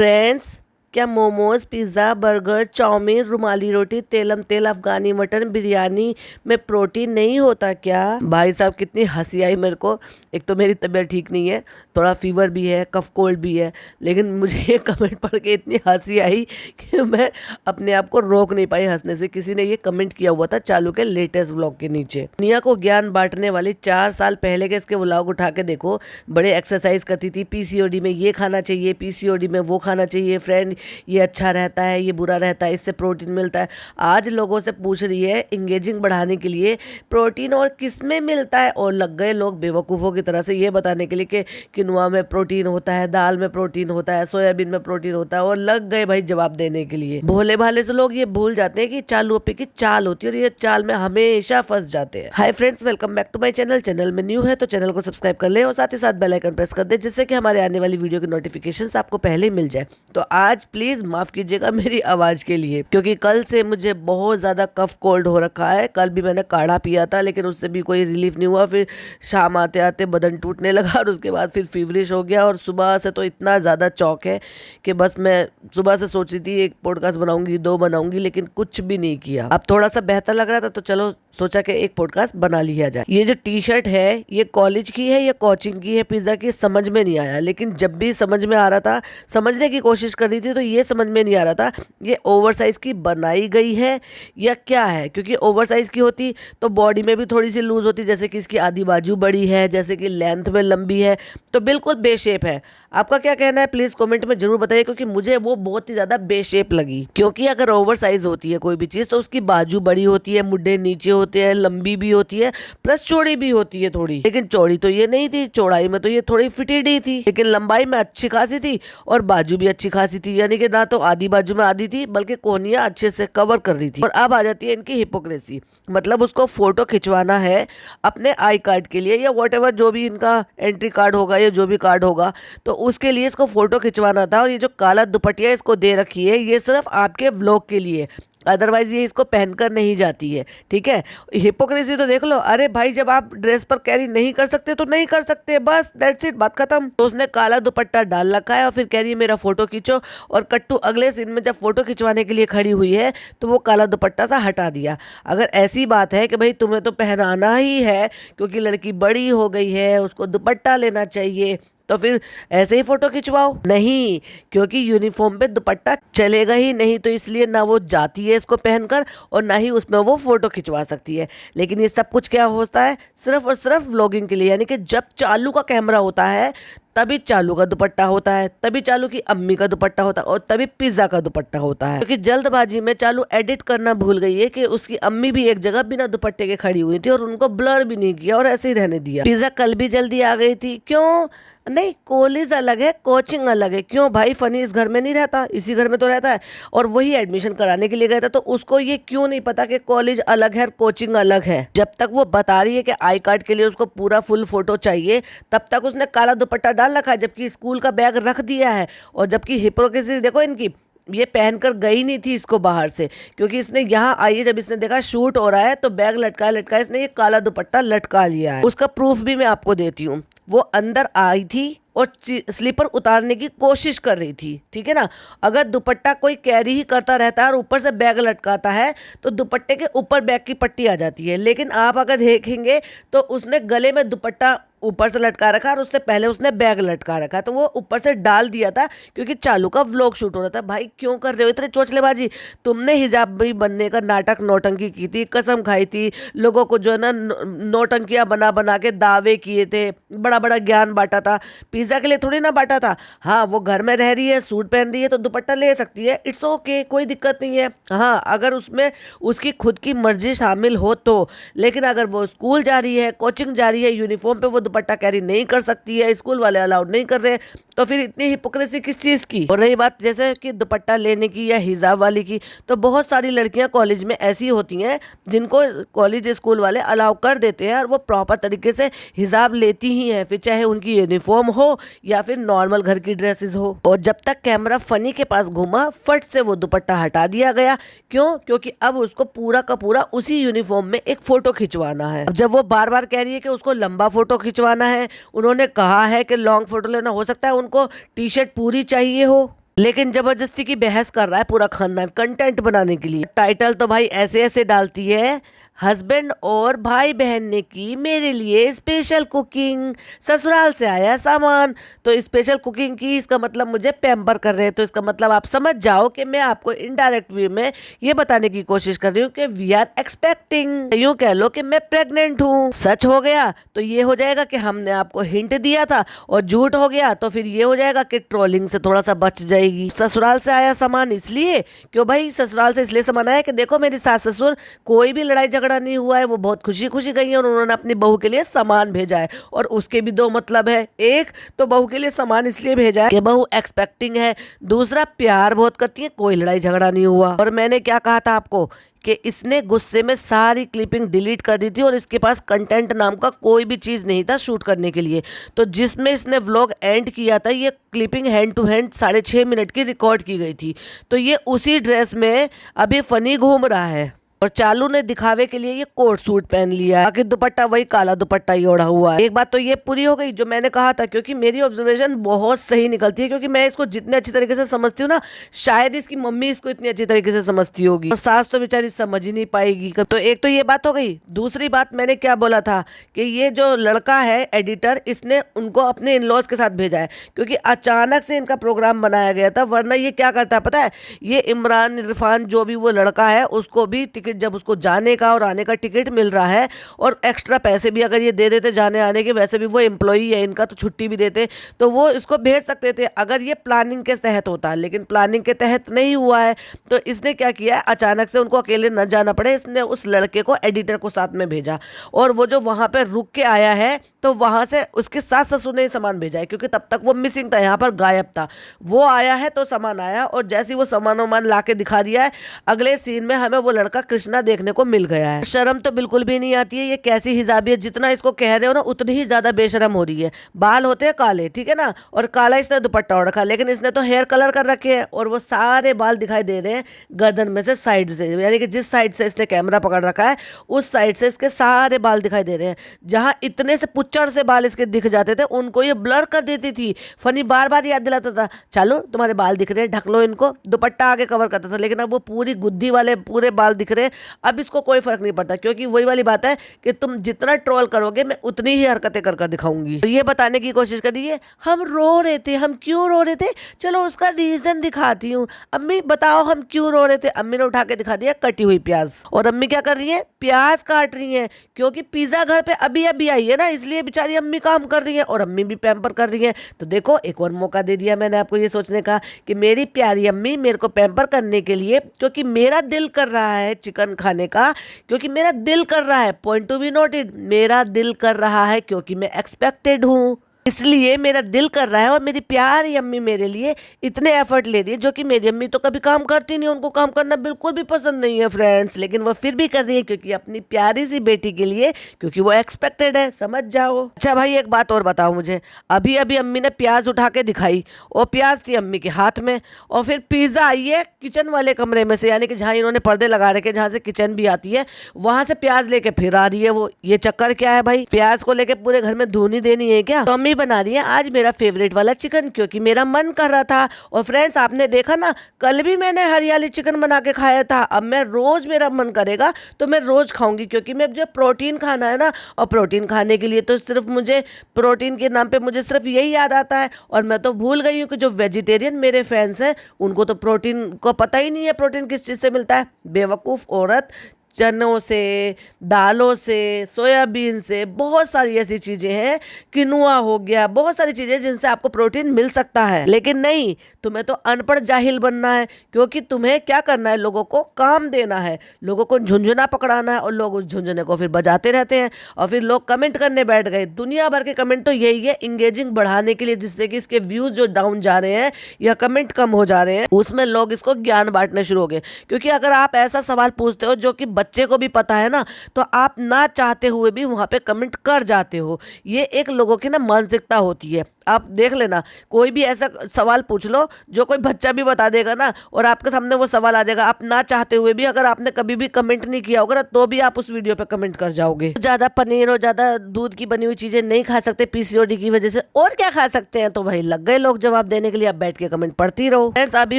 Friends, क्या momos, pizza, burger, chowmein, रुमाली रोटी, तेलम तेल, अफगानी mutton, biryani में प्रोटीन नहीं होता क्या? भाई साहब कितनी हंसी आई मेरे को। एक तो मेरी तबीयत ठीक नहीं है, थोड़ा फीवर भी है, कफ कोल्ड भी है, लेकिन मुझे ये कमेंट पढ़ के इतनी हंसी आई कि मैं अपने आप को रोक नहीं पाई हंसने से। किसी ने ये कमेंट किया हुआ था चालू के लेटेस्ट व्लॉग के नीचे। दुनिया को ज्ञान बांटने वाली 4 साल पहले के इसके व्लॉग उठा के देखो। बड़े एक्सरसाइज करती थी, पीसीओडी में ये खाना चाहिए, पीसीओडी में वो खाना चाहिए, फ्रेंड ये अच्छा रहता है, ये बुरा रहता है, इससे प्रोटीन मिलता है। आज लोगों से पूछ रही है इंगेजिंग बढ़ाने के लिए प्रोटीन और किस में मिलता है, और लग गए लोग बेवकूफ़ों की तरह से ये बताने के लिए कि किनुआ में प्रोटीन होता है, दाल में प्रोटीन होता है, सोयाबीन में प्रोटीन होता है, और लग गए भाई जवाब देने के लिए। भोले भाले से लोग ये भूल जाते हैं कि चालू पे की चाल होती है, और ये चाल में हमेशा फंस जाते हैं। Hi friends, welcome back to my channel. Channel में न्यू है तो चैनल को सब्सक्राइब कर ले और साथ ही साथ बेल आइकन प्रेस कर दे, जिससे कि हमारे आने वाली वीडियो की नोटिफिकेशंस आपको पहले मिल जाए। तो आज प्लीज माफ कीजिएगा मेरी आवाज के लिए, क्योंकि कल से मुझे बहुत ज्यादा कफ कोल्ड हो रखा है। कल भी मैंने काढ़ा पिया था, लेकिन उससे भी कोई रिलीफ नहीं हुआ। फिर शाम आते आते बदन टूटने लगा, और उसके बाद फिर फीवरिश हो गया। और सुबह से तो इतना ज्यादा चौक है कि बस मैं सुबह से सोच रही थी एक पॉडकास्ट बनाऊंगी, 2 बनाऊंगी, लेकिन कुछ भी नहीं किया। अब थोड़ा सा बेहतर लग रहा था तो चलो सोचा कि एक पॉडकास्ट बना लिया जाए। ये जो टी शर्ट है ये कॉलेज की है या कोचिंग की है, पिज्जा की, समझ में नहीं आया। लेकिन जब भी समझ में आ रहा था, समझने की कोशिश कर रही थी, तो ये समझ में नहीं आ रहा था ये ओवर साइज की बनाई गई है या क्या है। क्योंकि ओवर साइज की होती तो बॉडी में भी थोड़ी सी लूज होती, जैसे कि इसकी आधी बाजू बड़ी है, जैसे कि लेंथ में लंबी है, तो बिल्कुल बेशेप है। आपका क्या कहना है प्लीज कमेंट में जरूर बताइए, क्योंकि मुझे वो बहुत ही ज्यादा बेशेप लगी। क्योंकि अगर ओवर साइज होती है कोई भी चीज तो उसकी बाजू बड़ी होती है, मुड्ढे नीचे होते हैं, लंबी भी होती है, प्लस चौड़ी भी होती है थोड़ी। लेकिन चौड़ी तो ये नहीं थी, चौड़ाई में तो ये थोड़ी फिटेडी थी, लेकिन लंबाई में अच्छी खासी थी और बाजू भी अच्छी खासी थी। यानी कि ना तो आधी बाजू में आधी थी, बल्कि कोहनियां अच्छे से कवर कर रही थी। और अब आ जाती है इनकी हिपोक्रेसी। मतलब उसको फोटो खिंचवाना है अपने आई कार्ड के लिए, या व्हाटएवर जो भी इनका एंट्री कार्ड होगा या जो भी कार्ड होगा, तो उसके लिए इसको फोटो खिंचवाना था। और ये जो काला दुपट्टिया इसको दे रखी है, ये सिर्फ आपके व्लॉग के लिए, अदरवाइज ये इसको पहनकर नहीं जाती है। ठीक है, हिपोक्रेसी तो देख लो। अरे भाई, जब आप ड्रेस पर कैरी नहीं कर सकते तो नहीं कर सकते, बस दैट्स इट, बात खत्म। तो उसने काला दुपट्टा डाल रखा है और फिर कह रही है मेरा फोटो खींचो। और कट्टू अगले सीन में जब फोटो खिंचवाने के लिए खड़ी हुई है तो वो काला दुपट्टा सा हटा दिया। अगर ऐसी बात है कि भाई तुम्हें तो पहनाना ही है क्योंकि लड़की बड़ी हो गई है, उसको दुपट्टा लेना चाहिए, तो फिर ऐसे ही फोटो खिंचवाओ। नहीं, क्योंकि यूनिफॉर्म पे दुपट्टा चलेगा ही नहीं, तो इसलिए ना वो जाती है इसको पहनकर और ना ही उसमें वो फोटो खिंचवा सकती है। लेकिन ये सब कुछ क्या होता है, सिर्फ और सिर्फ व्लॉगिंग के लिए। यानी कि जब चालू का कैमरा होता है तभी चालू का दुपट्टा होता है, तभी चालू की अम्मी का दुपट्टा होता है, और तभी पिज्जा का दुपट्टा होता है। क्योंकि जल्दबाजी में चालू एडिट करना भूल गई है कि उसकी अम्मी भी एक जगह बिना दुपट्टे के खड़ी हुई थी और उनको ब्लर भी नहीं किया और ऐसे ही रहने दिया। पिज्जा कल भी जल्दी आ गई थी, क्यों? नहीं, कॉलेज अलग है, कोचिंग अलग है। क्यों भाई, फनी इस घर में नहीं रहता, इसी घर में तो रहता है, और वही एडमिशन कराने के लिए गया था। तो उसको ये क्यों नहीं पता कि कॉलेज अलग है, कोचिंग अलग है? जब तक वो बता रही है कि आई कार्ड के लिए उसको पूरा फुल फोटो चाहिए, तब तक उसने काला दुपट्टा डाल रखा है, जबकि स्कूल का बैग रख दिया है। और जबकि हिपोक्रेसी देखो इनकी, ये पहनकर गई नहीं थी इसको बाहर से, क्योंकि इसने यहाँ आई है, जब इसने देखा शूट हो रहा है तो बैग लटकाया लटकाया इसने ये काला दुपट्टा लटका लिया है। उसका प्रूफ भी मैं आपको देती हूँ। वो अंदर आई थी और स्लीपर उतारने की कोशिश कर रही थी, ठीक है ना। अगर दुपट्टा कोई कैरी ही करता रहता है और ऊपर से बैग लटकाता है तो दुपट्टे के ऊपर बैग की पट्टी आ जाती है। लेकिन आप अगर देखेंगे तो उसने गले में दुपट्टा ऊपर से लटका रखा और उससे पहले उसने बैग लटका रखा, तो वो ऊपर से डाल दिया था क्योंकि चालू का व्लॉग शूट हो रहा था। भाई क्यों कर रहे हो इतने चोचलेबाजी? तुमने हिजाबी बनने का नाटक नौटंकी की थी, कसम खाई थी, लोगों को जो है ना नौटंकियां बना बना के दावे किए थे, बड़ा बड़ा ज्ञान बांटा था। पिज्जा के लिए थोड़ी ना बांटा था। हाँ, वो घर में रह रही है, सूट पहन रही है तो दुपट्टा ले सकती है, इट्स ओके, कोई दिक्कत नहीं है। हाँ, अगर उसमें उसकी खुद की मर्जी शामिल हो तो। लेकिन अगर वो स्कूल जा रही है, कोचिंग जा रही है, यूनिफॉर्म पे वो दुपट्टा कैरी नहीं कर सकती है, स्कूल वाले अलाउड नहीं कर रहे, तो फिर इतनी हिपोक्रेसी किस चीज की? और रही बात जैसे कि दुपट्टा लेने की या हिजाब वाली की, तो बहुत सारी लड़कियां कॉलेज में ऐसी होती हैं जिनको कॉलेज स्कूल वाले अलाउ कर देते हैं और वो प्रॉपर तरीके से हिजाब लेती ही हैं, फिर चाहे उनकी यूनिफॉर्म हो या फिर नॉर्मल घर की ड्रेसेस हो। और जब तक कैमरा फनी के पास घूमा, फट से वो दुपट्टा हटा दिया गया। क्यों? क्योंकि अब उसको पूरा का पूरा उसी यूनिफॉर्म में एक फोटो खिंचवाना है। अब जब वो बार बार कह रही है कि उसको लंबा फोटो खिंचवाना है, उन्होंने कहा है कि लॉन्ग फोटो लेना, हो सकता है उनको टी शर्ट पूरी चाहिए हो, लेकिन जबरदस्ती की बहस कर रहा है पूरा खानदान कंटेंट बनाने के लिए। टाइटल तो भाई ऐसे ऐसे डालती है, हस्बैंड और भाई बहन ने की मेरे लिए स्पेशल कुकिंग, ससुराल से आया सामान। तो स्पेशल कुकिंग की, इसका मतलब मुझे पैम्पर कर रहे हैं। तो इसका मतलब आप समझ जाओ कि मैं आपको इनडायरेक्ट वे में ये बताने की कोशिश कर रही हूँ कि वी आर एक्सपेक्टिंग, यूँ कह लो कि मैं प्रेग्नेंट हूँ। सच हो गया तो ये हो जाएगा कि हमने आपको हिंट दिया था, और झूठ हो गया तो फिर ये हो जाएगा कि ट्रोलिंग से थोड़ा सा बच जाएगी। ससुराल से आया सामान इसलिए क्यों भाई, ससुराल से इसलिए सामान आया कि देखो मेरी सास ससुर कोई भी लड़ाई झगड़ा नहीं हुआ है, वो बहुत खुशी खुशी गई है और उन्होंने अपनी बहू के लिए सामान भेजा है। और उसके भी दो मतलब है, एक तो बहू के लिए सामान इसलिए भेजा है कि बहू एक्सपेक्टिंग है, दूसरा प्यार बहुत करती है, कोई लड़ाई झगड़ा नहीं हुआ। और मैंने क्या कहा था आपको कि इसने गुस्से में सारी क्लिपिंग डिलीट कर दी थी और इसके पास कंटेंट नाम का कोई भी चीज़ नहीं था शूट करने के लिए। तो जिसमें इसने व्लॉग एंड किया था, ये clipping hand to hand 6.5 minute की रिकॉर्ड की गई थी। तो ये उसी ड्रेस में अभी फनी घूम रहा है और चालू ने दिखावे के लिए ये कोट सूट पहन लिया, बाकी दुपट्टा वही काला दुपट्टा ही ओढ़ा हुआ है। एक बात तो ये पूरी हो गई जो मैंने कहा था, क्योंकि मेरी ऑब्जर्वेशन बहुत सही निकलती है, क्योंकि मैं इसको जितने अच्छी तरीके से समझती हूँ ना, शायद इसकी मम्मी इसको इतनी अच्छी तरीके से समझती होगी, और सास तो बेचारी समझ ही नहीं पाएगी। तो एक तो ये बात हो गई। दूसरी बात मैंने क्या बोला था कि ये जो लड़का है एडिटर, इसने उनको अपने इन लॉज के साथ भेजा है, क्योंकि अचानक से इनका प्रोग्राम बनाया गया था। वरना ये क्या करता है पता है, ये इमरान इरफान जो भी वो लड़का है उसको भी टिकट, जब उसको जाने का और आने का टिकट मिल रहा है और एक्स्ट्रा पैसे भी अगर ये दे देते जाने आने के, वैसे भी वो एम्प्लॉई है इनका तो छुट्टी भी देते, तो वो इसको भेज सकते थे अगर ये प्लानिंग के तहत होता। लेकिन प्लानिंग के तहत नहीं हुआ है, तो इसने क्या किया, अचानक से उनको अकेले न जाना पड़े, इसने उस लड़के को एडिटर को साथ में भेजा। और वो जो वहां पर रुक के आया है, तो वहां से उसके सास ससुर ने सामान भेजा है, क्योंकि तब तक वो मिसिंग था, यहाँ पर गायब था। वो आया है तो सामान आया, और जैसे वो सामान ला के दिखा दिया है, अगले सीन में हमें वो लड़का कृष्णा देखने को मिल गया है। शर्म तो बिल्कुल भी नहीं आती है, ये कैसी हिजाबी है, जितना इसको कह रहे हो ना उतनी ही ज्यादा बेशरम हो रही है। बाल होते हैं काले, ठीक है ना, और काला इसने दुपट्टा ओढ़ रखा, लेकिन इसने तो हेयर कलर कर रखे हैं, और वो सारे बाल दिखाई दे रहे हैं गर्दन में से साइड से, यानी कि जिस साइड से इसने कैमरा पकड़ रखा है उस साइड से इसके सारे बाल दिखाई दे रहे हैं। जहां इतने से पुच्चड़ से बाल इसके दिख जाते थे, उनको ये ब्लर कर देती थी। फनी बार बार याद दिलाता था, चलो तुम्हारे बाल दिख रहे हैं, ढक लो इनको, दुपट्टा आगे कवर करता था। लेकिन अब वो पूरी गुद्दी वाले पूरे बाल दिख रहे हैं, अब इसको कोई फर्क नहीं पड़ता, क्योंकि वही वाली बात है कि तुम जितना ट्रोल करोगे मैं उतनी ही हरकतें कर दिखाऊंगी। तो ये बताने की कोशिश करिए हम रो रहे थे, हम क्यों रो रहे थे, चलो उसका रीजन दिखाती हूँ। अम्मी बताओ हम क्यों रो रहे थे। अम्मी ने उठा के दिखा दिया कटी हुई प्याज, और अम्मी क्या कर रही है, प्याज काट रही है, क्योंकि पिज्जा घर पे अभी अभी आई है ना, इसलिए बेचारी अम्मी काम कर रही है और अम्मी भी पैम्पर कर रही है। तो देखो एक और मौका दे दिया मैंने आपको ये सोचने का कि मेरी प्यारी अम्मी मेरे को पैम्पर करने के लिए, क्योंकि मेरा दिल कर रहा है चिकन खाने का, क्योंकि मेरा दिल कर रहा है, पॉइंट टू बी नोटेड, मेरा दिल कर रहा है, क्योंकि मैं एक्सपेक्टेड हूँ, इसलिए मेरा दिल कर रहा है। और मेरी प्यारी अम्मी मेरे लिए इतने एफर्ट ले रही है, जो कि मेरी अम्मी तो कभी काम करती नहीं, उनको काम करना बिल्कुल भी पसंद नहीं है फ्रेंड्स, लेकिन वो फिर भी कर रही है क्योंकि अपनी प्यारी सी बेटी के लिए, क्योंकि वो एक्सपेक्टेड है, समझ जाओ। अच्छा भाई एक बात और बताओ मुझे, अभी अभी अम्मी ने प्याज उठा के दिखाई, और प्याज थी अम्मी के हाथ में, और फिर पिज्जा आई है किचन वाले कमरे में से, यानी कि जहाँ इन्होंने पर्दे लगा रखे, जहाँ से किचन भी आती है, वहां से प्याज लेके फिर आ रही है वो। ये चक्कर क्या है भाई, प्याज को लेके पूरे घर में धुनी देनी है क्या? तो बना रही है आज मेरा फेवरेट वाला चिकन, क्योंकि मेरा मन कर रहा था। और फ्रेंड्स आपने देखा ना, कल भी मैंने हरियाली चिकन बना के खाया था, अब मैं रोज, मेरा मन करेगा तो मैं रोज खाऊंगी, क्योंकि मैं जो प्रोटीन खाना है ना, और प्रोटीन खाने के लिए तो सिर्फ मुझे प्रोटीन के नाम पे मुझे सिर्फ यही याद आता है। और मैं तो भूल गई हूँ कि जो वेजिटेरियन मेरे फैंस हैं उनको तो प्रोटीन को पता ही नहीं है प्रोटीन किस चीज़ से मिलता है। बेवकूफ़ औरत, चनों से, दालों से, सोयाबीन से, बहुत सारी ऐसी चीज़ें हैं, किनुआ हो गया, बहुत सारी चीज़ें जिनसे आपको प्रोटीन मिल सकता है। लेकिन नहीं, तुम्हें तो अनपढ़ जाहिल बनना है, क्योंकि तुम्हें क्या करना है, लोगों को काम देना है, लोगों को झुंझुना पकड़ाना है, और लोग उस झुंझुने को फिर बजाते रहते हैं, और फिर लोग कमेंट करने बैठ गए। दुनिया भर के कमेंट तो यही है, इंगेजिंग बढ़ाने के लिए, जिससे कि इसके व्यूज़ जो डाउन जा रहे हैं या कमेंट कम हो जा रहे हैं, उसमें लोग इसको ज्ञान बांटने शुरू हो गए। क्योंकि अगर आप ऐसा सवाल पूछते हो जो कि बच्चे को भी पता है ना, तो आप ना चाहते हुए भी वहां पे कमेंट कर जाते हो। ये एक लोगों की ना मानसिकता होती है। आप देख लेना, कोई भी ऐसा सवाल पूछ लो जो कोई बच्चा भी बता देगा ना, और आपके सामने वो सवाल आ जाएगा, आप ना चाहते हुए भी अगर आपने कभी भी कमेंट नहीं किया होगा ना, तो भी आप उस वीडियो पे कमेंट कर जाओगे। ज्यादा पनीर और ज्यादा दूध की बनी हुई चीजें नहीं खा सकते पीसीओडी की वजह से, और क्या खा सकते हैं? तो भाई लग गए लोग जवाब देने के लिए, अब बैठ के कमेंट पढ़ती रहो। फ्रेंड्स, अभी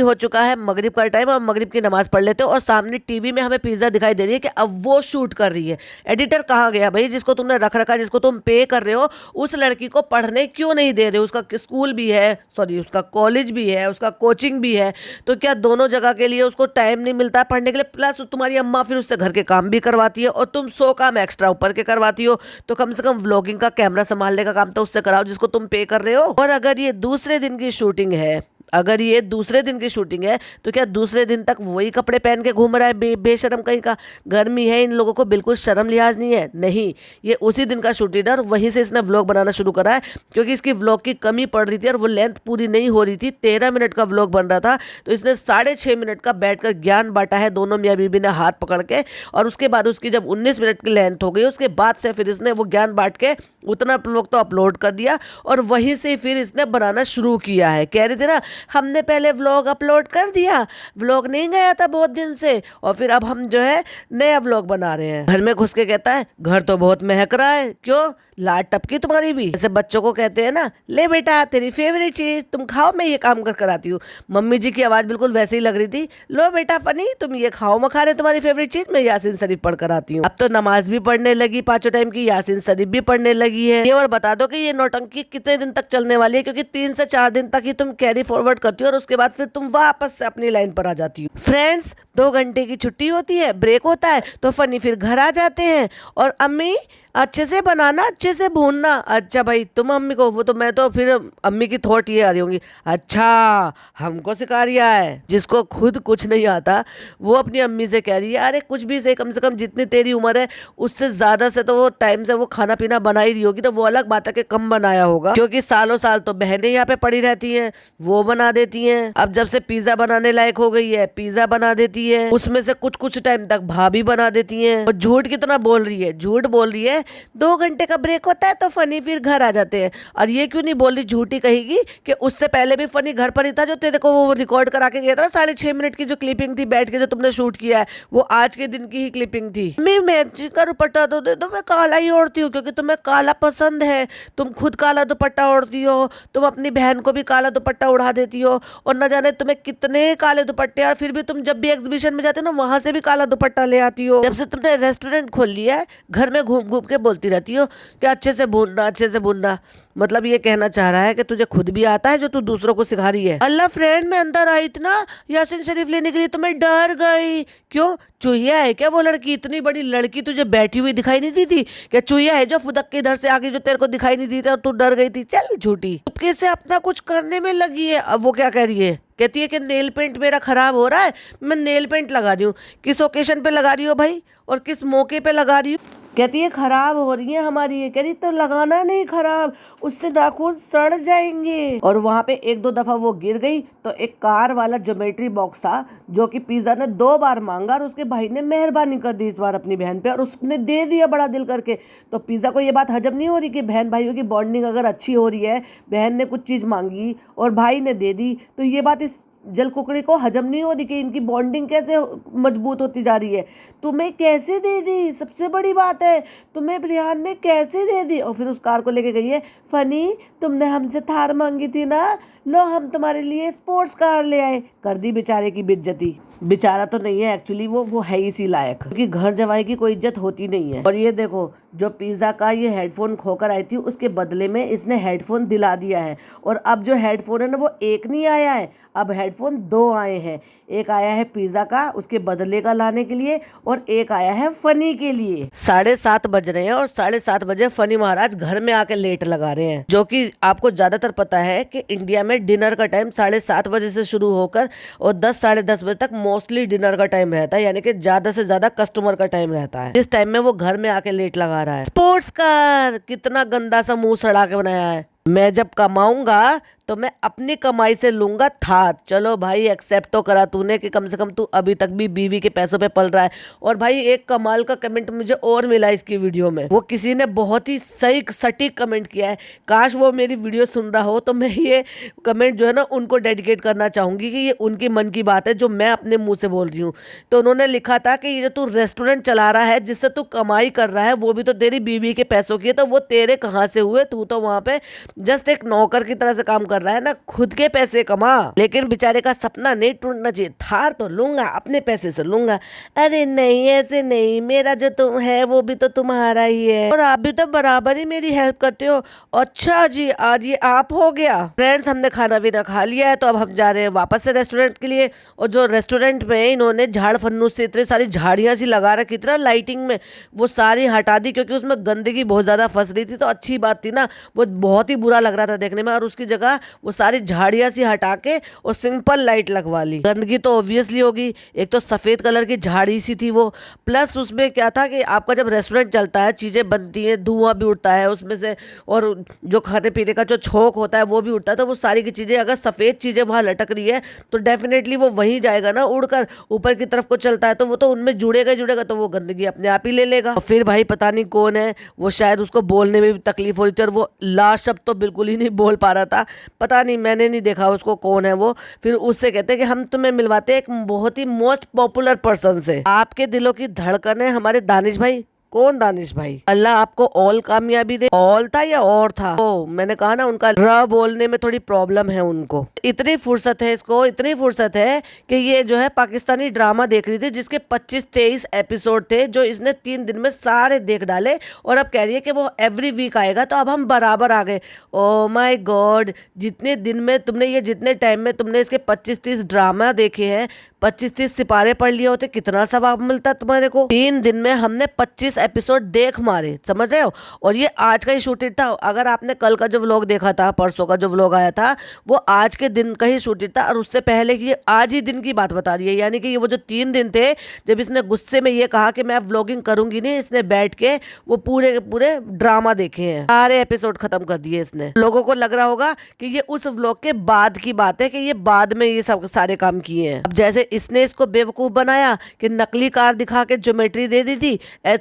हो चुका है मगरिब का टाइम और मगरिब की नमाज पढ़ लेते हो, और सामने टीवी में हमें पिज्जा दिखाई दे रही है कि अब वो शूट कर रही है। एडिटर कहाँ गया भाई? जिसको तुमने रख रखा, जिसको तुम पे कर रहे हो, उस लड़की को पढ़ने क्यों नहीं दे रहे हो? उसका स्कूल भी है, सॉरी उसका कॉलेज भी है, उसका कोचिंग भी है, तो क्या दोनों जगह के लिए उसको टाइम नहीं मिलता पढ़ने के लिए? प्लस तुम्हारी अम्मा फिर उससे घर के काम भी करवाती है, और तुम 100 काम एक्स्ट्रा ऊपर के करवाती हो, तो कम से कम व्लॉगिंग का कैमरा संभालने का काम तो उससे कराओ जिसको तुम पे कर रहे हो। और अगर ये दूसरे दिन की शूटिंग है, अगर ये दूसरे दिन की शूटिंग है, तो क्या दूसरे दिन तक वही कपड़े पहन के घूम रहा है बेशरम कहीं का? गर्मी है, इन लोगों को बिल्कुल शर्म लिहाज नहीं है। नहीं, ये उसी दिन का शूटिंग है और वहीं से इसने व्लॉग बनाना शुरू करा है, क्योंकि इसकी व्लॉग की कमी पड़ रही थी और वो लेंथ पूरी नहीं हो रही थी। 13 मिनट का व्लॉग बन रहा था, तो इसने 6.5 मिनट का बैठकर ज्ञान बांटा है, दोनों मियाँ बीबी ने हाथ पकड़ के। और उसके बाद उसकी जब 19 मिनट की लेंथ हो गई, उसके बाद से फिर इसने वो ज्ञान बांट के उतना व्लॉग तो अपलोड कर दिया, और वहीं से फिर इसने बनाना शुरू किया है। कह रही थी ना, हमने पहले व्लॉग अपलोड कर दिया, व्लॉग नहीं गया था बहुत दिन से, और फिर अब हम जो है नया व्लॉग बना रहे हैं। घर में घुस के कहता है, घर तो बहुत महक रहा है, क्यों लाट टपकी तुम्हारी भी? जैसे बच्चों को कहते हैं ना, ले बेटा तेरी फेवरेट चीज तुम खाओ, मैं ये काम कर कराती हूँ। मम्मी जी की आवाज बिल्कुल वैसे ही लग रही थी, लो बेटा फनी तुम ये खाओ, मखाने तुम्हारी फेवरेट चीज, मैं यासीन शरीफ पढ़ कर आती हूँ। अब तो नमाज भी पढ़ने लगी, 5 टाइम की यासीन शरीफ भी पढ़ने लगी है। ये और बता दो कि ये नौटंकी कितने दिन तक चलने वाली है, क्योंकि 3 से 4 दिन तक ही तुम कैरी फॉरवर्ड करती हो, और उसके बाद फिर तुम वापस से अपनी लाइन पर आ जाती हो। फ्रेंड्स, 2 घंटे की छुट्टी होती है, ब्रेक होता है, तो फनी फिर घर आ जाते हैं, और अम्मी अच्छे से बनाना, अच्छे से भूनना। अच्छा भाई, तुम अम्मी को, वो तो मैं तो फिर अम्मी की थॉट ये आ रही होंगी, अच्छा हमको सिखा रिया है। जिसको खुद कुछ नहीं आता वो अपनी अम्मी से कह रही है, अरे कुछ भी से कम जितनी तेरी उम्र है उससे ज्यादा से तो वो टाइम से वो खाना पीना बना ही रही होगी, तो वो अलग बात है कि कम बनाया होगा, क्योंकि सालों साल तो बहनें यहाँ पे पड़ी रहती हैं, वो बना देती हैं। अब जब से पिज्जा बनाने लायक हो गई है, पिज्जा बना देती है, उसमें से कुछ कुछ टाइम तक भाभी बना देती हैं। और झूठ कितना बोल रही है, झूठ बोल रही है 2 घंटे का ब्रेक होता है तो फनी फिर घर आ जाते हैं। और ये क्यों नहीं बोल रही, झूठी कहेगी कि उससे पहले भी फनी घर पर ही था, जो तेरे को वो रिकॉर्ड करा के गया था 6.5 मिनट की जो क्लिपिंग थी बैठ के जो तुमने शूट किया है, वो आज के दिन की ही क्लिपिंग थी। मैं मैचिंग का दुपट्टा तो दे दो, मैं काला ही ओढ़ती हूँ क्योंकि तुम्हें काला पसंद है, तुम खुद काला दुपट्टा ओढ़ती हो, तुम अपनी बहन को भी काला दुपट्टा उड़ा देती हो, और न जाने तुम्हें कितने काले दुपट्टे, और फिर भी तुम जब भी एग्जीबिशन में जाते हो ना, वहां से भी काला दुपट्टा ले आती हो। जब से तुमने रेस्टोरेंट खोल लिया है, घर में घूम घूम के बोलती रहती हो कि अच्छे से भूनना, अच्छे से भूनना। मतलब ये कहना चाह रहा है कि तुझे खुद भी आता है जो तू दूसरों को सिखा रही है। अल्लाह फ्रेंड, मैं अंदर आई थी ना यासीन शरीफ लेने के लिए, तो मैं डर गई। क्यों, चूहिया है क्या वो लड़की? इतनी बड़ी लड़की तुझे बैठी हुई दिखाई नहीं दी थी क्या? चूहिया है जो फुदक के इधर से आगे जो तेरे को दिखाई नहीं दी थी और तू डर गई थी? चल झूठी, चुपके से अपना कुछ करने में लगी है। अब वो क्या कह रही है, कहती है कि नेल पेंट मेरा खराब हो रहा है, मैं नेल पेंट लगा रही हूँ। किस ओकेशन पे लगा रही हो भाई, और किस मौके पे लगा रही हूँ? कहती है खराब हो रही है हमारी, ये कह रही तो लगाना नहीं खराब, उससे नाखून सड़ जाएंगे। और वहां पे 1-2 दफा वो गिर गई, तो एक कार वाला ज्योमेट्री बॉक्स था जो कि पिज्जा ने 2 बार मांगा, और उसके भाई ने मेहरबानी कर दी इस बार अपनी बहन पे, और उसने दे दिया बड़ा दिल करके। तो पिज्जा को ये बात हजम नहीं हो रही कि बहन भाइयों की बॉन्डिंग अगर अच्छी हो रही है, बहन ने कुछ चीज मांगी और भाई ने दे दी, तो ये बात इस जल कुकड़ी को हजम नहीं हो रही कि इनकी बॉन्डिंग कैसे मजबूत होती जा रही है। तुम्हें कैसे दे दी, सबसे बड़ी बात है, तुम्हें ब्रियान ने कैसे दे दी। और फिर उस कार को लेके गई है, फनी तुमने हमसे थार मांगी थी ना, लो हम तुम्हारे लिए स्पोर्ट्स कार ले आए। कर दी बेचारे की बेइज्जती। बेचारा तो नहीं है एक्चुअली, वो है इसी लायक, क्योंकि घर जवाई की कोई इज्जत होती नहीं है। और ये देखो, जो पिज्जा का ये हेडफोन खोकर आई थी, उसके बदले में इसने हेडफोन दिला दिया है। और अब जो हेडफोन है ना, वो एक नहीं आया है, अब हेडफोन 2 आए हैं। एक आया है पिज्जा का उसके बदले का लाने के लिए, और एक आया है फनी के लिए। 7:30 बज रहे हैं और 7:30 बजे फनी महाराज घर में आके लेट लगा रहे हैं, जो कि आपको ज्यादातर पता है कि इंडिया में डिनर का टाइम 7:30 बजे से शुरू होकर और 10 साढ़े 10 बजे तक मोस्टली डिनर का टाइम रहता है, यानी कि ज्यादा से ज्यादा कस्टमर का टाइम रहता है। इस टाइम में वो घर में आके लेट लगा रहा है। स्पोर्ट्स कार, कितना गंदा सा मुंह सड़ा के बनाया है। मैं जब कमाऊंगा तो मैं अपनी कमाई से लूंगा थार। चलो भाई एक्सेप्ट तो करा तूने कि कम से कम तू अभी तक भी बीवी के पैसों पे पल रहा है। और भाई एक कमाल का कमेंट मुझे और मिला इसकी वीडियो में, वो किसी ने बहुत ही सही सटीक कमेंट किया है। काश वो मेरी वीडियो सुन रहा हो तो मैं ये कमेंट जो है ना उनको डेडिकेट करना चाहूंगी कि ये उनकी मन की बात है जो मैं अपने मुंह से बोल रही हूँ। तो उन्होंने लिखा था कि ये जो तू रेस्टोरेंट चला रहा है जिससे तू कमाई कर रहा है वो भी तो तेरी बीवी के पैसों की है, तो वो तेरे कहाँ से हुए? तू तो वहां पे जस्ट एक नौकर की तरह से काम कर रहा है ना, खुद के पैसे कमा। लेकिन बेचारे का सपना नहीं टूटना चाहिए। थार तो लूंगा, अपने पैसे से लूंगा। अरे नहीं ऐसे नहीं, मेरा जो तुम है वो भी तो तुम्हारा ही है और आप भी तो बराबर ही मेरी हेल्प करते हो। अच्छा जी, आज ये आप हो गया। फ्रेंड्स हमने खाना पीना खा लिया है तो अब हम जा रहे हैं वापस से रेस्टोरेंट के लिए। और जो रेस्टोरेंट में इन्होंने झाड़ फन्नूस से इतनी सारी झाड़ियां सी लगा रखी थी ना लाइटिंग में, वो सारी हटा दी क्योंकि उसमें गंदगी बहुत ज्यादा फंस रही थी। तो अच्छी बात थी ना, वो बहुत ही बुरा लग रहा था देखने में, और उसकी जगह वो सारी झाड़ियां सी हटा के और सिंपल लाइट लगवा ली। गंदगी तो ऑब्वियसली होगी, एक तो सफेद कलर की झाड़ी सी थी वो, प्लस उसमें क्या था कि आपका जब रेस्टोरेंट चलता है चीजें बनती हैं, धुआं भी उठता है उसमें से, और जो खाने पीने का जो छोंक होता है वो भी उठता है। तो वो सारी की चीजें, अगर सफेद चीजें वहां लटक रही है तो डेफिनेटली वो वहीं जाएगा ना उड़कर, ऊपर की तरफ को चलता है तो वो तो उनमें जुड़ेगा, तो वो गंदगी अपने आप ही ले लेगा। और फिर भाई पता नहीं कौन है वो, शायद उसको बोलने में भी तकलीफ हो रही थी और वो लास्ट शब्द तो बिल्कुल ही नहीं बोल पा रहा था। पता नहीं, मैंने नहीं देखा उसको कौन है वो। फिर उससे कहते हैं कि हम तुम्हें मिलवाते हैं एक बहुत ही मोस्ट पॉपुलर पर्सन से। आपके दिलों की धड़कन है हमारे दानिश भाई। कौन दानिश भाई? अल्लाह आपको ऑल कामयाबी दे। ऑल था या और था? ओ मैंने कहा ना उनका र बोलने में थोड़ी प्रॉब्लम है उनको। इतनी फुर्सत है इसको, इतनी फुर्सत है कि ये जो है पाकिस्तानी ड्रामा देख रही थी जिसके 25-23 एपिसोड थे, जो इसने 3 दिन में सारे देख डाले। और अब कह रही है कि वो एवरी वीक आएगा। तो अब हम बराबर आ गए। ओ माय गॉड, जितने दिन में तुमने ये, जितने टाइम में तुमने इसके 25-30 ड्रामा देखे हैं, 25-30 सिपारे पढ़ लिए होते, कितना सवाब मिलता तुम्हारे को। 3 दिन में हमने 25 एपिसोड देख मारे, समझ रहे हो। और ये आज का ही शूटिंग था। अगर आपने कल का जो व्लॉग देखा था, परसों का जो व्लॉग आया था, वो आज के दिन का ही शूटिंग था। और उससे पहले की आज ही दिन की बात बता रही है। यानी कि ये वो जो 3 दिन थे जब इसने गुस्से में ये कहा कि मैं व्लॉगिंग करूंगी नहीं, इसने बैठ के वो पूरे पूरे ड्रामा देखे हैं, सारे एपिसोड खत्म कर दिए इसने। लोगों को लग रहा होगा कि ये उस व्लॉग के बाद की बात है, कि ये बाद में ये सब सारे काम किए हैं। अब जैसे इसने इसको बेवकूफ बनाया कि नकली कार दिखा के ज्योमेट्री दे दी थी,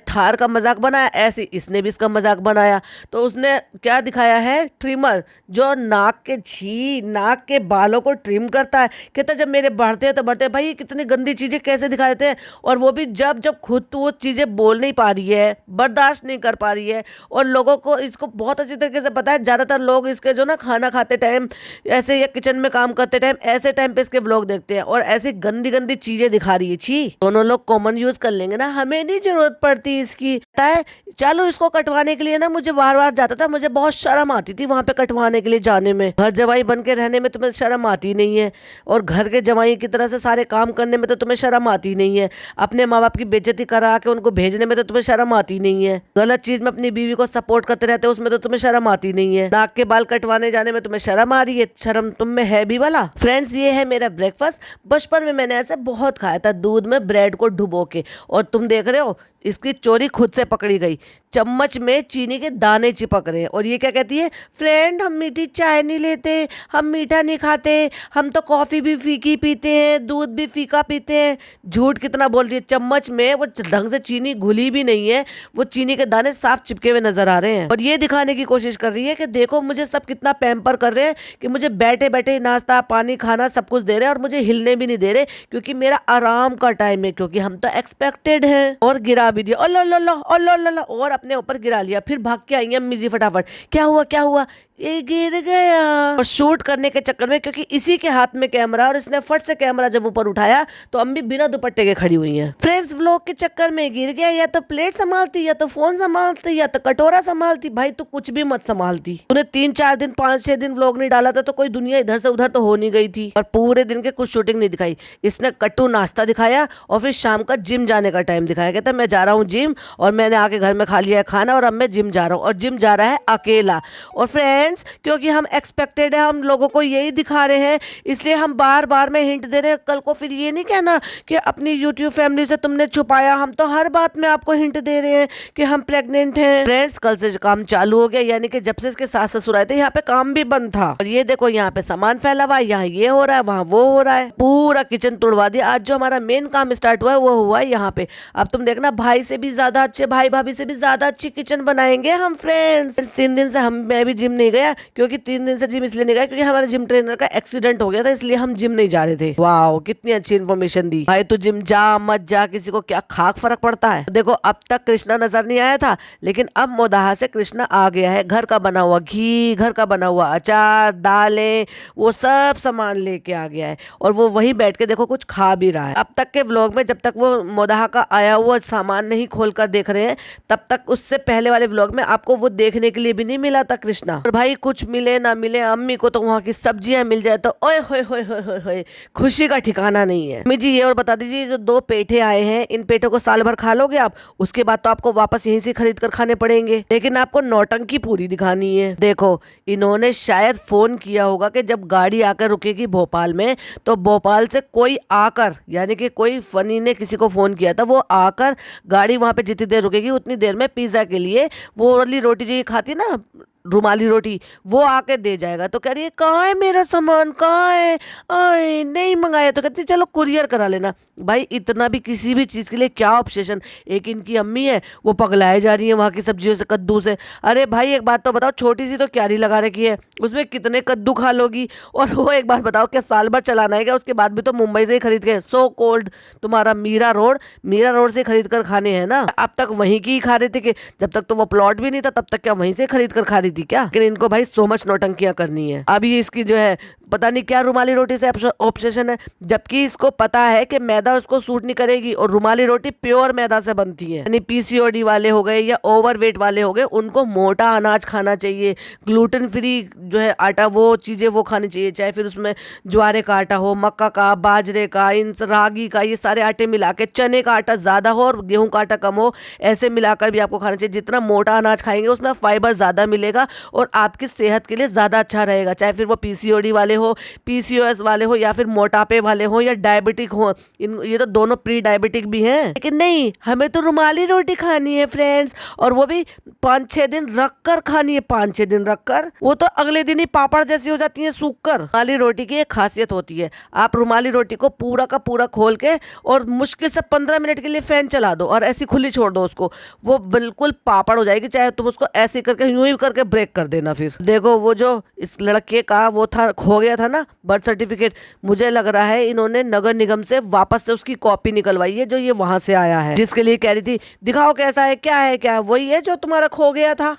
थार का मजाक बनाया, ऐसे इसने भी इसका मजाक बनाया। तो उसने क्या दिखाया है? ट्रिमर, जो नाक के बालों को ट्रिम करता है। कहता जब मेरे बढ़ते हैं तो बढ़ते हैं। भाई ये कितनी गंदी चीजें कैसे दिखा देते हैं, और वो भी जब खुद तो वो चीजें बोल नहीं पा रही है, बर्दाश्त नहीं कर पा रही है। और लोगों को इसको बहुत अच्छी तरीके से पता है, ज्यादातर लोग इसके जो ना खाना खाते टाइम ऐसे, या किचन में काम करते टाइम, ऐसे टाइम पे इसके व्लॉग देखते हैं और ऐसी गंदी गंदी चीजें दिखा रही है। छी, दोनों लोग कॉमन यूज कर लेंगे ना, हमें नहीं जरूरत पड़ती इसकी। पता है, चलो इसको कटवाने के लिए ना मुझे बार बार जाता था, मुझे बहुत शर्म आती थी वहां पे कटवाने के लिए जाने में। घर जवाई बन के रहने में तुम्हें शर्म आती नहीं है, और घर के जवाई की तरह से सारे काम करने में तो तुम्हें शर्म आती नहीं है। अपने माँ बाप की बेइज्जती करा के उनको भेजने में तो तुम्हें शर्म आती नहीं है। गलत चीज में अपनी बीवी को सपोर्ट करते रहते हो, उसमें तो तुम्हें शर्म आती नहीं है। नाक के बाल कटवाने जाने में तुम्हें शर्म आ रही है, शर्म तुम में है भी वाला। फ्रेंड्स ये है मेरा ब्रेकफास्ट। बचपन में मैंने ऐसे बहुत खाया था, दूध में ब्रेड को डुबो के। और तुम देख रहे हो इसकी चोरी खुद से पकड़ी गई। चम्मच में चीनी के दाने चिपक रहे हैं, और ये क्या कहती है? फ्रेंड हम मीठी चाय नहीं लेते, हम मीठा नहीं खाते, हम तो कॉफी भी फीकी पीते हैं, दूध भी फीका पीते हैं। झूठ कितना बोल रही है। चम्मच में वो ढंग से चीनी घुली भी नहीं है, वो चीनी के दाने साफ चिपके हुए नजर आ रहे हैं। और ये दिखाने की कोशिश कर रही है कि देखो मुझे सब कितना पैम्पर कर रहे हैं, कि मुझे बैठे बैठे नाश्ता पानी खाना सब कुछ दे रहे हैं और मुझे हिलने भी नहीं दे रहे, क्योंकि मेरा आराम का टाइम है, क्योंकि हम तो एक्सपेक्टेड हैं। और गिरा भी दिया, अल्लाह, और अपने ऊपर गिरा लिया। फिर भाग के आई अम्मी जी फटाफट, क्या हुआ? ये गिर गया। और शूट करने के चक्कर में, क्योंकि इसी के हाथ में कैमरा, और इसने फट से कैमरा जब ऊपर उठाया तो अम्मी बिना दुपट्टे के खड़ी हुई हैं। फ्रेंड्स व्लॉग के चक्कर में गिर गया, या तो प्लेट संभालती, या तो फोन संभालती, या तो कटोरा संभालती। भाई तू कुछ भी मत संभालती। तूने 3-4 दिन 5-6 दिन व्लॉग नहीं डाला था तो कोई दुनिया इधर से उधर तो हो नहीं गई थी। और पूरे दिन के कुछ शूटिंग नहीं दिखाई। इसने कट्टू नाश्ता दिखाया और फिर शाम का जिम जाने का टाइम दिखाया। कहता मैं जा रहा हूँ जिम, और मैंने आके घर में खा लिया है खाना और अब मैं जिम जा रहा हूँ, और जिम जा रहा है अकेला। और फ्रेंड्स क्योंकि हम एक्सपेक्टेड है, हम लोगों को यही दिखा रहे हैं, इसलिए हम बार बार में हिंट दे रहे हैं। कल को फिर ये नहीं कहना कि अपनी यूट्यूब फैमिली से तुमने छुपाया, हम तो हर बात में आपको हिंट दे रहे हैं कि हम प्रेग्नेंट हैं। फ्रेंड्स कल से काम चालू हो गया, यानी कि जब से इसके सास ससुर आए थे यहाँ पे काम भी बंद था। और ये देखो यहाँ पे सामान फैला हुआ है, यहाँ ये हो रहा है, वहाँ वो हो रहा है, पूरा किचन तुड़वा दिया। आज जो हमारा मेन काम स्टार्ट हुआ है वो हुआ है यहाँ पे। अब तुम देखना भाई से भी ज्यादा अच्छे, भाई भाभी से भी ज्यादा अच्छी किचन बनाएंगे हम फ्रेंड्स। 3 दिन से मैं भी जिम नहीं गया, क्योंकि 3 दिन से जिम इसलिए नहीं गया क्योंकि हमारे जिम ट्रेनर का एक्सीडेंट हो गया था, इसलिए हम जिम नहीं जा रहे थे। वाह कितनी अच्छी इन्फॉर्मेशन दी भाई। तू जिम जा मत जा, किसी को क्या खाक फर्क पड़ता है। देखो अब तक कृष्णा नजर नहीं आया था, लेकिन अब मोदाहा से कृष्णा आ गया है। घर का बना हुआ घी, घर का बना हुआ अचार, दालें, वो सब सामान लेके आ गया है, और वो वहीं बैठ के देखो कुछ खा भी रहा है। अब तक के व्लॉग में जब तक वो मोदाहा का आया हुआ सामान नहीं खोल कर देख रहे हैं, तब तक उससे पहले वाले व्लॉग में आपको वो देखने के लिए भी नहीं मिला था कृष्णा। और भाई कुछ मिले ना मिले, अम्मी को तो वहाँ की सब्जियां मिल जाए तो ओए होए होए होए होए, खुशी का ठिकाना नहीं है। अम्मी जी ये और बता दीजिए, जो 2 पेठे आए हैं, इन पेठों को साल भर खा लोगे आप, उसके बाद तो आपको वापस यहीं से खरीद कर खाने पड़ेंगे। लेकिन आपको नौटंकी पूरी दिखानी है। देखो इन्होंने शायद फोन किया होगा कि जब गाड़ी आकर रुकेगी भोपाल में, तो भोपाल से कोई आकर, यानी कि कोई फनी ने किसी को फोन किया था, वो आकर गाड़ी वहां पे जितनी देर रुकेगी उतनी देर में पिज्जा के लिए वो वाली रोटी जो ये खाती ना, रुमाली रोटी, वो आके दे जाएगा। तो कह रही है कहाँ है मेरा सामान, कहाँ है, आए नहीं मंगाया। तो कहती चलो कुरियर करा लेना। भाई इतना भी किसी भी चीज़ के लिए क्या ऑब्सेशन। एक इनकी अम्मी है, वो पगलाए जा रही है वहाँ की सब्जियों से, कद्दू से। अरे भाई एक बात तो बताओ, छोटी सी तो क्यारी लगा रखी है, उसमें कितने कद्दू खा लोगी। और वो एक बात बताओ, क्या साल भर चलाना है क्या? उसके बाद भी तो मुंबई से ही खरीद के, सो कोल्ड तुम्हारा मीरा रोड से खरीद कर खाने हैं ना। अब तक वहीं की ही खा रहे थे, कि जब तक तो वो प्लॉट भी नहीं था तब तक क्या वहीं से खरीद कर खा रही थी क्या? लेकिन इनको भाई सो मच नौटंकियां करनी है। अभी इसकी जो है पता नहीं क्या रुमाली रोटी से ऑब्सेशन है, जबकि इसको पता है कि मैदा उसको सूट नहीं करेगी, और रुमाली रोटी प्योर मैदा से बनती है। यानी पीसीओडी वाले हो गए या ओवरवेट वाले हो गए, उनको मोटा अनाज खाना चाहिए, ग्लूटेन फ्री जो है आटा, वो चीजें वो खानी चाहिए, चाहे फिर उसमें ज्वारे का आटा हो, मक्का का, बाजरे का, इन रागी का, ये सारे आटे मिला के, चने का आटा ज्यादा हो और गेहूं का आटा कम हो, ऐसे मिलाकर भी आपको खाना चाहिए। जितना मोटा अनाज खाएंगे उसमें फाइबर ज्यादा मिलेगा और आपकी सेहत के लिए ज्यादा अच्छा रहेगा, चाहे फिर वो पीसीओडी वाले हो, पीसीओएस वाले हो, या फिर मोटापे वाले हो, या डायबिटिक हो। ये तो दोनों प्री डायबिटिक भी हैं। लेकिन नहीं, हमें तो रुमाली रोटी खानी है फ्रेंड्स, और वो भी 5-6 दिन रख कर खानी है। 5-6 दिन रख कर, वो तो अगले दिन ही पापड़ जैसी हो जाती है सूख कर। रुमाली रोटी की एक खासियत होती है, आप रुमाली रोटी को पूरा का पूरा खोल के और मुश्किल से 15 मिनट के लिए फैन चला दो और ऐसी खुली छोड़ दो उसको, वो बिल्कुल पापड़ हो जाएगी। चाहे तुम उसको ऐसे करके यूं ही करके ब्रेक कर देना। फिर देखो वो जो इस लड़के का वो था, खो गया था ना बर्थ सर्टिफिकेट, मुझे लग रहा है इन्होंने नगर निगम से वापस से उसकी कॉपी निकलवाई है, जो ये वहां से आया है, जिसके लिए कह रही थी दिखाओ कैसा है, क्या है, क्या वही है जो तुम्हारा खो गया था।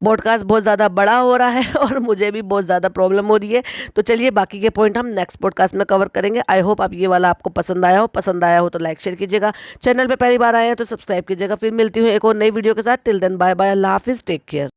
पॉडकास्ट बहुत ज़्यादा बड़ा हो रहा है और मुझे भी बहुत ज़्यादा प्रॉब्लम हो रही है, तो चलिए बाकी के पॉइंट हम नेक्स्ट पॉडकास्ट में कवर करेंगे। आई होप आप ये वाला आपको पसंद आया हो तो लाइक शेयर कीजिएगा, चैनल पे पहली बार आए हैं तो सब्सक्राइब कीजिएगा। फिर मिलती हूँ एक और नई वीडियो के साथ। टिल देन बाय बाय, अल्लाह हाफिज़, टेक केयर।